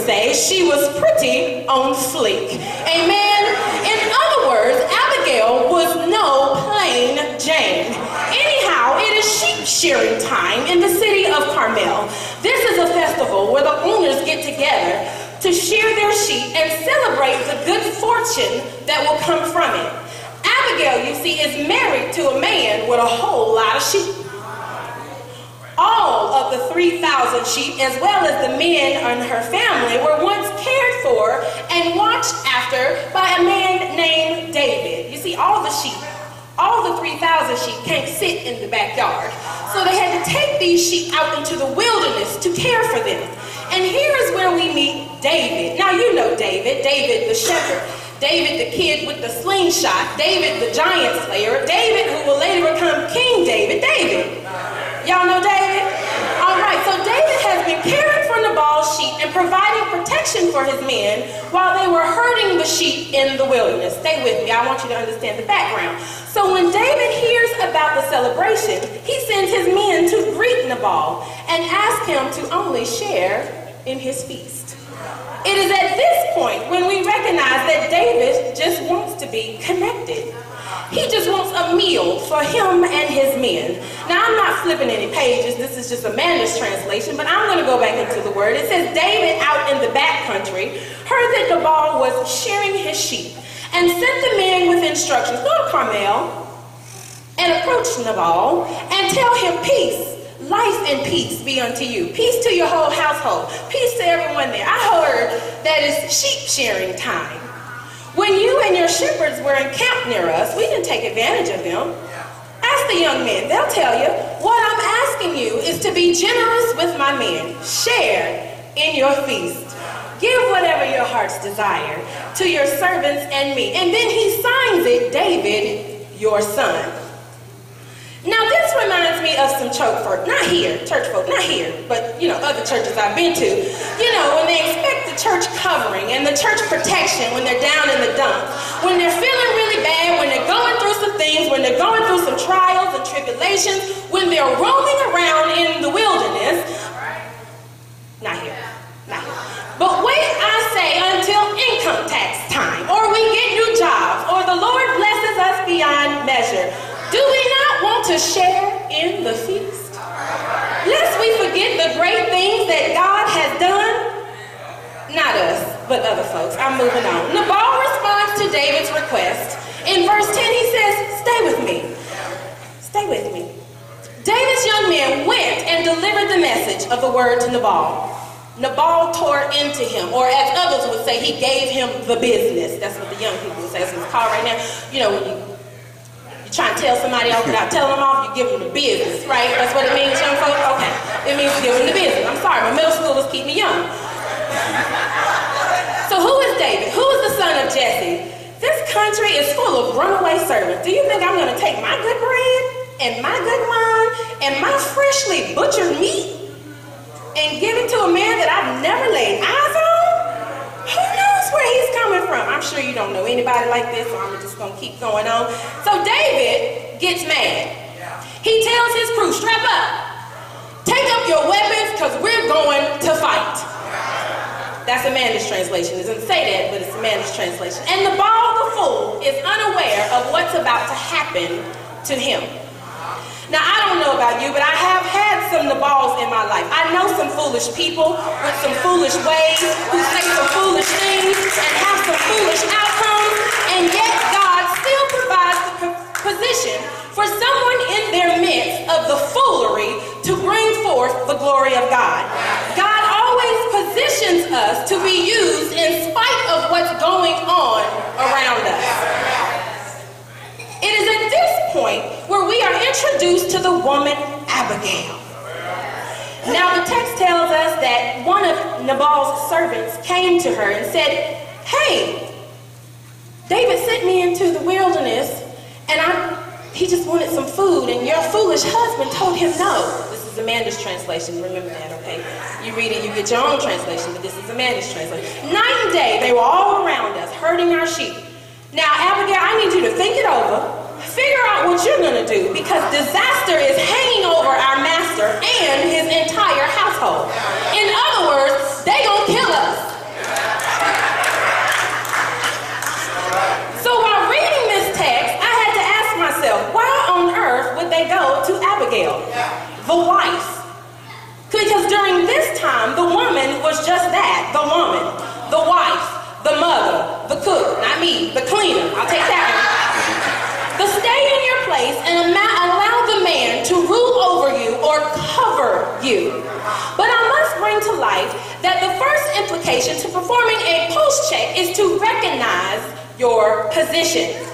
say she was pretty on fleek. Amen? In other words, Abigail was no plain Jane. Anyhow, it is sheep shearing time in the city of Carmel. This is a festival where the owners get together to shear their sheep and celebrate the good fortune that will come from it. Abigail, you see, is married to a man with a whole lot of sheep. All of the 3,000 sheep, as well as the men in her family, were once cared for and watched after by a man named David. You see, all the sheep, all the 3,000 sheep can't sit in the backyard. So they had to take these sheep out into the wilderness to care for them. And here is where we meet David. Now you know David, David the shepherd, David the kid with the slingshot, David the giant slayer, David who will later become King David. David. Y'all know David? All right, so David has been caring for Nabal's sheep and providing protection for his men while they were herding the sheep in the wilderness. Stay with me, I want you to understand the background. So when David hears about the celebration, he sends his men to greet Nabal and ask him to only share in his feast. It is at this point when we recognize that David just wants to be connected. He just wants a meal for him and his men. Now, I'm not flipping any pages. This is just Amanda's translation, but I'm going to go back into the word. It says, David out in the back country heard that Nabal was shearing his sheep and sent the men with instructions, go to Carmel and approach Nabal and tell him peace. Life and peace be unto you. Peace to your whole household. Peace to everyone there. I heard that it's sheep shearing time. When you and your shepherds were encamped near us, we didn't take advantage of them. Ask the young men. They'll tell you. What I'm asking you is to be generous with my men. Share in your feast. Give whatever your heart's desire to your servants and me. And then he signs it, David, your son. Now this reminds me of some church folk, not here, not here, but other churches I've been to. When they expect the church covering and the church protection when they're down in the dumps, when they're feeling really bad, when they're going through some things, when they're going through some trials and tribulations, when they're roaming around in the wilderness. Not here, not here. But wait, I say, until income tax time, or we get new jobs, or the Lord blesses us beyond measure. Do we not want to share in the feast? Lest we forget the great things that God has done. Not us, but other folks. I'm moving on. Nabal responds to David's request. In verse 10, he says, stay with me. Stay with me. David's young man went and delivered the message of the word to Nabal. Nabal tore into him, or as others would say, he gave him the business. That's what the young people would say. That's what it's called right now. When you trying to tell somebody off without telling them off, you give them the business, right? That's what it means, young folks? Okay. It means give them the business. I'm sorry, my middle schoolers keep me young. So who is David? Who is the son of Jesse? This country is full of runaway servants. Do you think I'm going to take my good bread and my good wine and my freshly butchered meat and give it to a man that I've never laid eyes on? Who knows where he's coming from? I'm sure you don't know anybody like this, so I'm just going to keep going on. So David gets mad. He tells his crew, strap up. Take up your weapons because we're going to fight. That's Amanda's translation. It doesn't say that, but it's Amanda's translation. And Nabal the fool is unaware of what's about to happen to him. Now, I don't know about you, but I have had some Nabals in my life. I know some foolish people with some foolish ways who say some foolish things and have some foolish outcomes, and yet God still provides the position for someone in their midst of the foolery to bring forth the glory of God. God always positions us to be used in spite of what's going on around us. It is at this point where we are introduced to the woman Abigail. Now the text tells us that one of Nabal's servants came to her and said, hey, David sent me into the wilderness and he just wanted some food and your foolish husband told him no. This is Amanda's translation, remember that, okay? You read it, you get your own translation, but this is Amanda's translation. Night and day, they were all around us, herding our sheep. Now, Abigail, I need you to think it over, figure out what you're going to do, because disaster is hanging over our master and his entire household. In other words, they going to kill us. you. But I must bring to light that the first implication to performing a pulse check is to recognize your position.